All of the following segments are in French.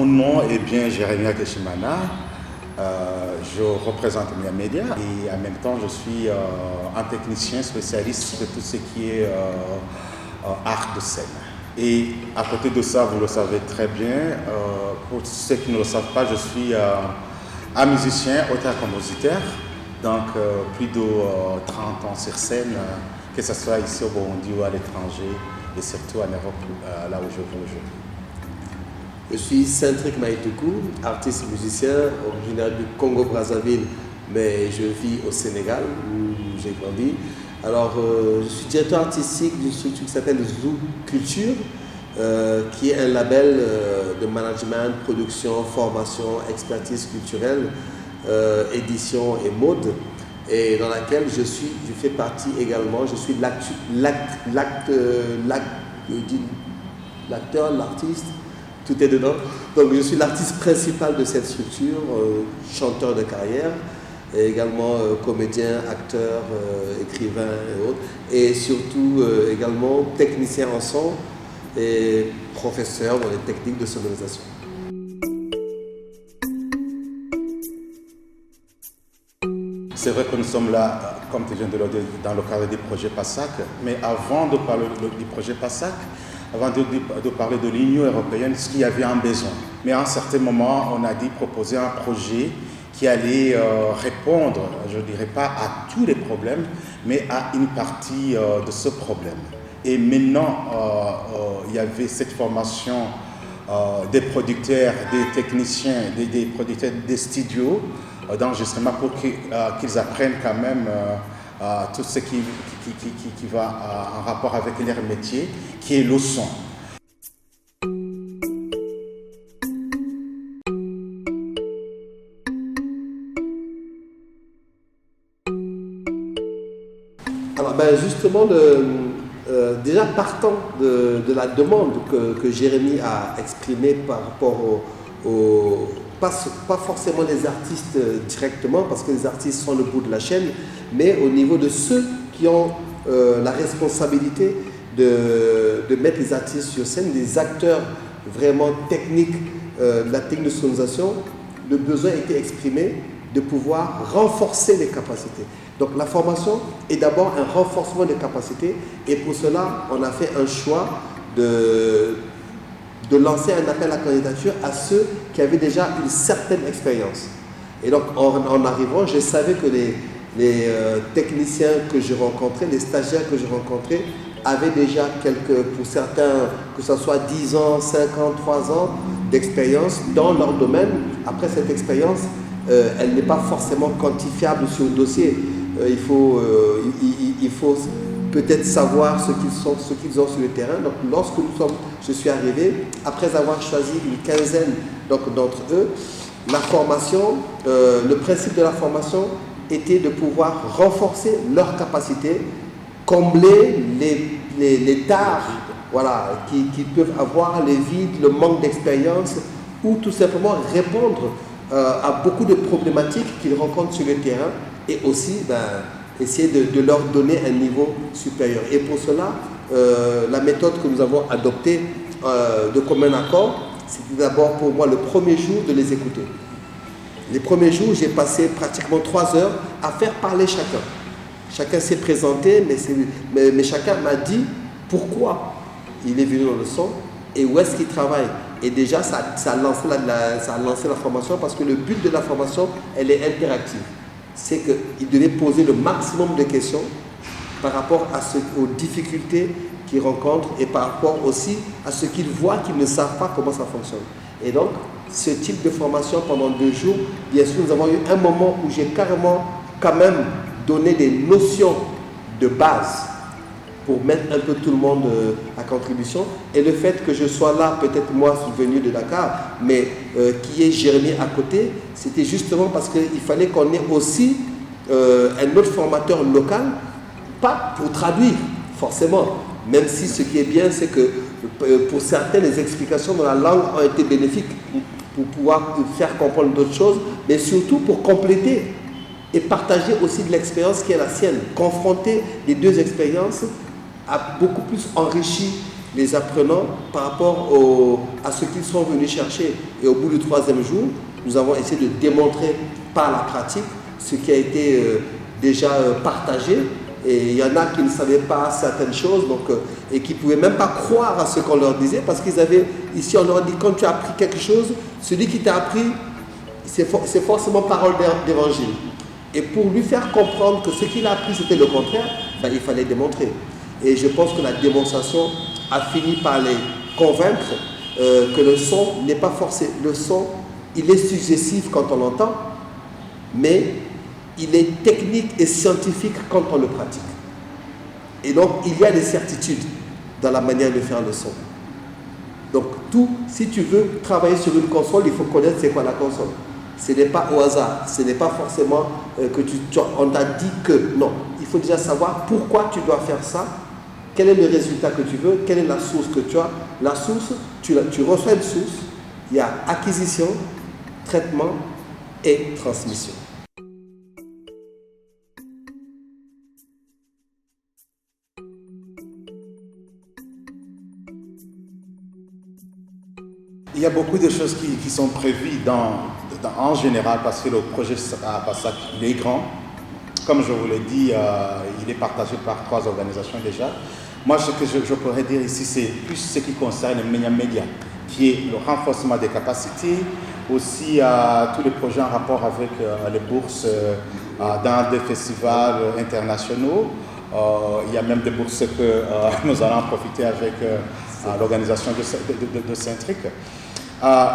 nom est bien Jérémia Keshimana. Je représente Mia Media et en même temps je suis un technicien spécialiste de tout ce qui est art de scène. Et à côté de ça, vous le savez très bien, pour ceux qui ne le savent pas, je suis un musicien, auteur-compositeur, donc plus de 30 ans sur scène, que ce soit ici au Burundi ou à l'étranger et surtout en Europe, là où je vis aujourd'hui. Je suis Centric Maïtoukou, artiste musicien originaire du Congo-Brazzaville, mais je vis au Sénégal où j'ai grandi. Alors, je suis directeur artistique d'une structure qui s'appelle Zoo Culture, qui est un label de management, production, formation, expertise culturelle, édition et mode, et dans laquelle je fais partie également. Je suis l'acteur, l'artiste. Tout est dedans. Donc je suis l'artiste principal de cette structure, chanteur de carrière, et également comédien, acteur, écrivain et autres. Et surtout également technicien en son et professeur dans les techniques de sonorisation. C'est vrai que nous sommes là, comme tu viens de le dire, dans le cadre du projet PASAC, mais avant de parler du projet PASAC, avant de parler de l'Union européenne, ce qu'il y avait un besoin. Mais à un certain moment, on a dit proposer un projet qui allait répondre, je ne dirais pas à tous les problèmes, mais à une partie de ce problème. Et maintenant, il y avait cette formation des producteurs, des techniciens, des producteurs des studios, d'enregistrement pour qu'ils apprennent quand même tout ce qui va en rapport avec leur métier, qui est le son. Alors justement, déjà partant de la demande que Jérémy a exprimée par rapport pas forcément les artistes directement, parce que les artistes sont le bout de la chaîne, mais au niveau de ceux qui ont la responsabilité de mettre les artistes sur scène, des acteurs vraiment techniques de la technique de sonorisation, le besoin était exprimé de pouvoir renforcer les capacités. Donc la formation est d'abord un renforcement des capacités, et pour cela, on a fait un choix de lancer un appel à candidature à ceux qui avaient déjà une certaine expérience. Et donc en arrivant, je savais que les techniciens que je rencontrais, les stagiaires que je rencontrais, avaient déjà pour certains, que ce soit 10 ans, 5 ans, 3 ans d'expérience dans leur domaine. Après cette expérience, elle n'est pas forcément quantifiable sur le dossier. Il faut peut-être savoir ce qu'ils ont sur le terrain. Donc je suis arrivé, après avoir choisi une quinzaine d'entre eux, la formation, le principe de la formation était de pouvoir renforcer leurs capacités, combler les tares qu'ils peuvent avoir, les vides, le manque d'expérience, ou tout simplement répondre à beaucoup de problématiques qu'ils rencontrent sur le terrain, et aussi essayer de leur donner un niveau supérieur. Et pour cela, la méthode que nous avons adoptée de commun accord, c'était d'abord pour moi le premier jour de les écouter. Les premiers jours, j'ai passé pratiquement 3 heures à faire parler chacun. Chacun s'est présenté, mais chacun m'a dit pourquoi il est venu dans le son et où est-ce qu'il travaille. Et déjà, ça a lancé la formation, parce que le but de la formation, elle est interactive. C'est qu'il devait poser le maximum de questions par rapport aux difficultés qu'ils rencontrent, et par rapport aussi à ce qu'ils voient, qu'ils ne savent pas comment ça fonctionne. Et donc, ce type de formation pendant 2 jours, bien sûr, nous avons eu un moment où j'ai carrément quand même donné des notions de base pour mettre un peu tout le monde à contribution. Et le fait que je sois là, peut-être moi, je suis venu de Dakar, mais qui est Jérémy à côté, c'était justement parce qu'il fallait qu'on ait aussi un autre formateur local, pas pour traduire, forcément, même si ce qui est bien, c'est que pour certains, les explications dans la langue ont été bénéfiques pour pouvoir faire comprendre d'autres choses, mais surtout pour compléter et partager aussi de l'expérience qui est la sienne. Confronter les deux expériences a beaucoup plus enrichi les apprenants par rapport à ce qu'ils sont venus chercher. Et au bout du 3e jour, nous avons essayé de démontrer par la pratique ce qui a été déjà partagé. Et il y en a qui ne savaient pas certaines choses et qui ne pouvaient même pas croire à ce qu'on leur disait parce qu'ils avaient, ici on leur dit quand tu as appris quelque chose, celui qui t'a appris, c'est forcément parole d'évangile. Et pour lui faire comprendre que ce qu'il a appris c'était le contraire, ben, il fallait démontrer. Et je pense que la démonstration a fini par les convaincre que le son n'est pas forcé. Le son, il est suggestif quand on l'entend, mais il est technique et scientifique quand on le pratique. Et donc, il y a des certitudes dans la manière de faire le son. Donc, si tu veux travailler sur une console, il faut connaître c'est quoi la console. Ce n'est pas au hasard, ce n'est pas forcément que on t'a dit que non. Il faut déjà savoir pourquoi tu dois faire ça, quel est le résultat que tu veux, quelle est la source que tu as. La source, tu reçois une source, il y a acquisition, traitement et transmission. Il y a beaucoup de choses qui sont prévues en général parce que le projet PASAC il est grand. Comme je vous l'ai dit, il est partagé par 3 organisations déjà. Moi, ce que je pourrais dire ici, c'est plus ce qui concerne le média, qui est le renforcement des capacités, aussi tous les projets en rapport avec les bourses dans des festivals internationaux. Il y a même des bourses que nous allons profiter avec l'organisation de Centric.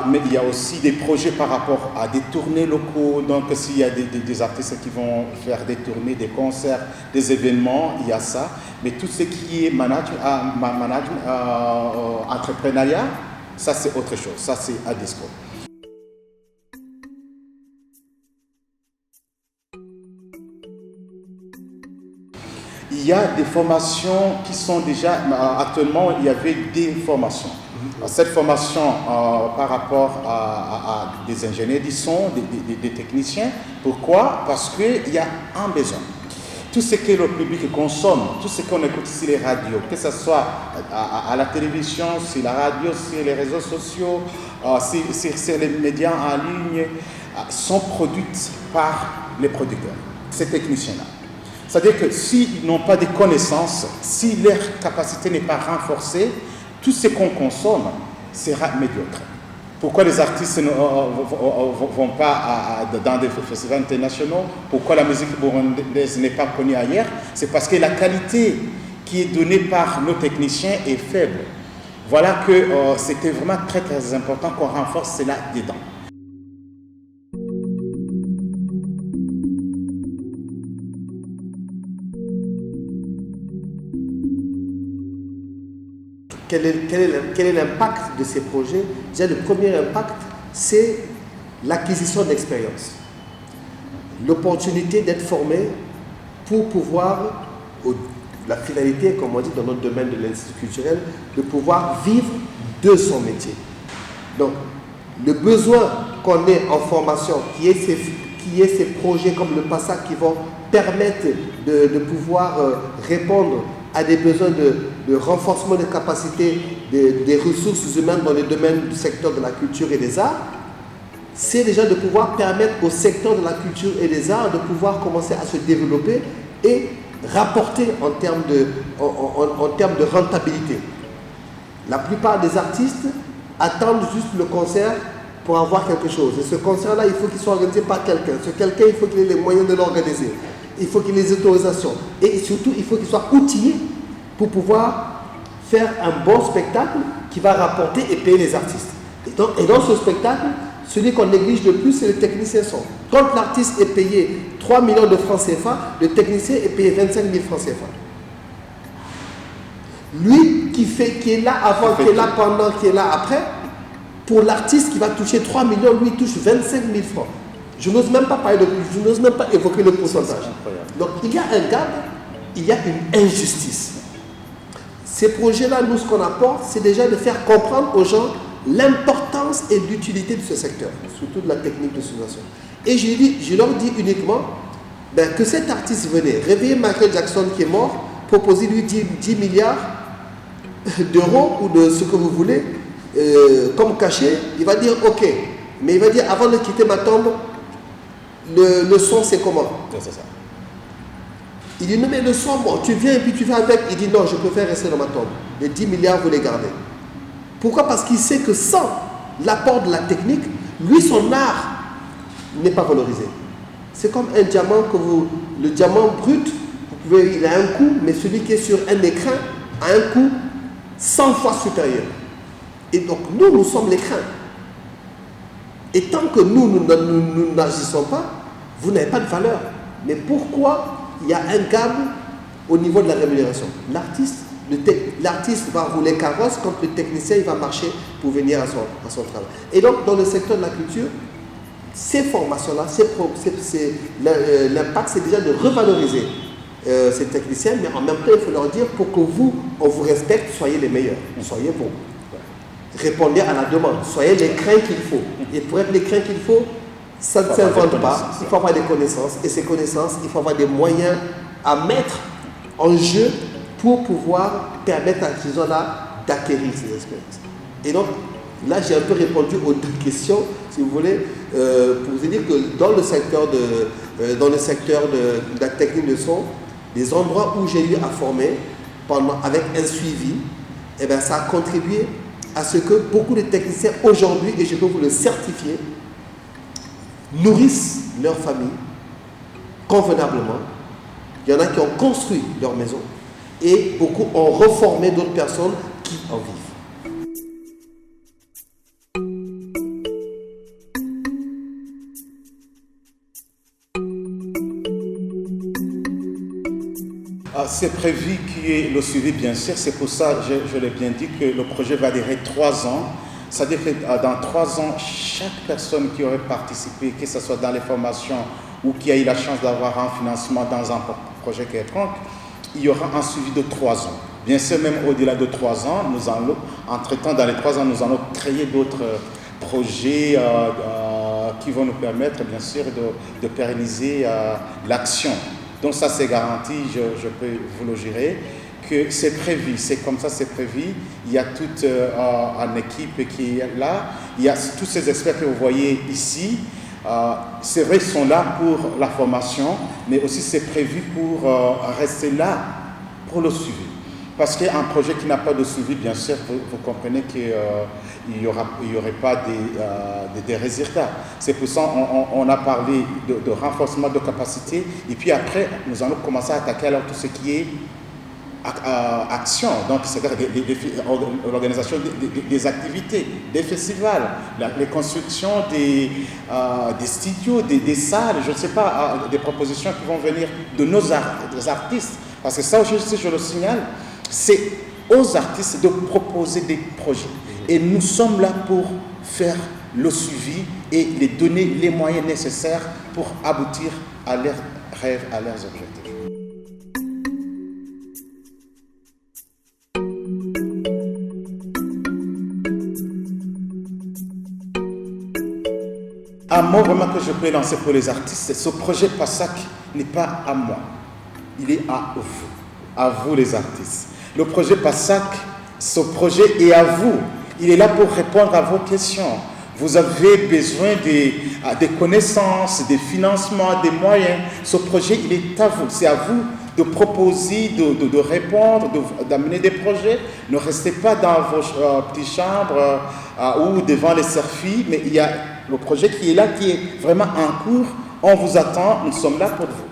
Mais il y a aussi des projets par rapport à des tournées locaux. Donc, s'il y a des artistes qui vont faire des tournées, des concerts, des événements, il y a ça. Mais tout ce qui est entrepreneuriat, ça c'est autre chose. Ça c'est ADESCO. Il y a des formations qui sont déjà, actuellement, il y avait des formations. Cette formation par rapport à des ingénieurs du son, des techniciens. Pourquoi? Parce qu'il y a un besoin. Tout ce que le public consomme, tout ce qu'on écoute sur les radios, que ce soit à la télévision, sur la radio, sur les réseaux sociaux, sur les médias en ligne, sont produites par les producteurs, ces techniciens-là. C'est-à-dire que s'ils n'ont pas de connaissances, si leur capacité n'est pas renforcée, tout ce qu'on consomme sera médiocre. Pourquoi les artistes ne vont pas dans des festivals internationaux? Pourquoi la musique burundaise n'est pas connue ailleurs? C'est parce que la qualité qui est donnée par nos techniciens est faible. Voilà que c'était vraiment très très important qu'on renforce cela dedans. Quel est l'impact de ces projets? Déjà, le premier impact, c'est l'acquisition d'expérience. L'opportunité d'être formé pour pouvoir, la finalité, comme on dit dans notre domaine de l'Institut culturel, de pouvoir vivre de son métier. Donc, le besoin qu'on ait en formation, qui est ces projets comme le PASAC qui vont permettre de pouvoir répondre à des besoins de renforcement des capacités des ressources humaines dans le domaine du secteur de la culture et des arts, c'est déjà de pouvoir permettre au secteur de la culture et des arts de pouvoir commencer à se développer et rapporter en termes de rentabilité. La plupart des artistes attendent juste le concert pour avoir quelque chose. Et ce concert-là, il faut qu'il soit organisé par quelqu'un. Ce quelqu'un, il faut qu'il ait les moyens de l'organiser. Il faut qu'il ait les autorisations. Et surtout, il faut qu'il soit outillé pour pouvoir faire un bon spectacle qui va rapporter et payer les artistes. Et dans ce spectacle, celui qu'on néglige le plus, c'est le technicien son. Quand l'artiste est payé 3 millions de francs CFA, le technicien est payé 25 000 francs CFA. Lui qui est là avant, qui est là pendant, qui est là après, pour l'artiste qui va toucher 3 millions, lui il touche 25 000 francs. Je n'ose même pas évoquer le pourcentage. Donc il y a un gap, il y a une injustice. Ces projets-là, nous, ce qu'on apporte, c'est déjà de faire comprendre aux gens l'importance et l'utilité de ce secteur, surtout de la technique de sonorisation. Et je leur dis uniquement que cet artiste venait réveiller Michael Jackson qui est mort, proposer lui 10 milliards d'euros ou de ce que vous voulez comme cachet, il va dire ok. Mais il va dire avant de quitter ma tombe, le son c'est comment? C'est ça. Il dit non mais le son, bon, tu viens et puis tu vas avec. Il dit non, je préfère rester dans ma tombe. Les 10 milliards, vous les gardez. Pourquoi? Parce qu'il sait que sans l'apport de la technique, lui, son art n'est pas valorisé. C'est comme un diamant le diamant brut, il a un coût, mais celui qui est sur un écrin a un coût 100 fois supérieur. Et donc nous sommes l'écrin. Et tant que nous n'agissons pas, vous n'avez pas de valeur. Mais pourquoi il y a un gap au niveau de la rémunération? L'artiste va rouler carrosse quand le technicien il va marcher pour venir à son travail. Et donc dans le secteur de la culture, ces formations-là, l'impact c'est déjà de revaloriser ces techniciens, mais en même temps il faut leur dire pour que on vous respecte, soyez les meilleurs, soyez bons. Répondez à la demande, soyez les crains qu'il faut. Et pour être les crains qu'il faut, ça ne s'invente pas, il faut avoir des connaissances. Et ces connaissances, il faut avoir des moyens à mettre en jeu pour pouvoir permettre à ces gens-là d'acquérir ces expériences. Et donc, là, j'ai un peu répondu aux deux questions, si vous voulez, pour vous dire que dans le secteur de la technique de son, les endroits où j'ai eu à former, avec un suivi, eh bien, ça a contribué à ce que beaucoup de techniciens aujourd'hui, et je peux vous le certifier, nourrissent leur famille convenablement. Il y en a qui ont construit leur maison et beaucoup ont reformé d'autres personnes qui en vivent. C'est prévu qu'il y ait le suivi, bien sûr. C'est pour ça, je l'ai bien dit, que le projet va durer 3 ans. Ça veut dire que dans 3 ans, chaque personne qui aurait participé, que ce soit dans les formations ou qui a eu la chance d'avoir un financement dans un projet quelconque, il y aura un suivi de 3 ans. Bien sûr, même au-delà de 3 ans, entre-temps, dans les 3 ans, nous allons créer d'autres projets qui vont nous permettre, bien sûr, de pérenniser l'action. Donc ça, c'est garanti, je peux vous le jurer, que c'est prévu, c'est comme ça, c'est prévu. Il y a toute une équipe qui est là, il y a tous ces experts que vous voyez ici. C'est vrai, ils sont là pour la formation, mais aussi c'est prévu pour rester là pour le suivi. Parce qu'un projet qui n'a pas de suivi, bien sûr, vous comprenez qu'il n'y aurait pas des résultats. C'est pour ça qu'on a parlé de renforcement de capacité. Et puis après, nous allons commencer à attaquer alors tout ce qui est action. Donc, c'est-à-dire l'organisation des activités, des festivals, les constructions des studios, des salles, je ne sais pas, des propositions qui vont venir de nos artistes. Parce que ça aussi, je le signale, c'est aux artistes de proposer des projets. Et nous sommes là pour faire le suivi et les donner les moyens nécessaires pour aboutir à leurs rêves, à leurs objectifs. Un mot vraiment que je peux lancer pour les artistes, ce projet PASAC n'est pas à moi, il est à vous les artistes. Le projet PASAC, ce projet est à vous. Il est là pour répondre à vos questions. Vous avez besoin des connaissances, des financements, des moyens. Ce projet, il est à vous. C'est à vous de proposer, de répondre, d'amener des projets. Ne restez pas dans vos petites chambres ou devant les selfies, mais il y a le projet qui est là, qui est vraiment en cours. On vous attend, nous sommes là pour vous.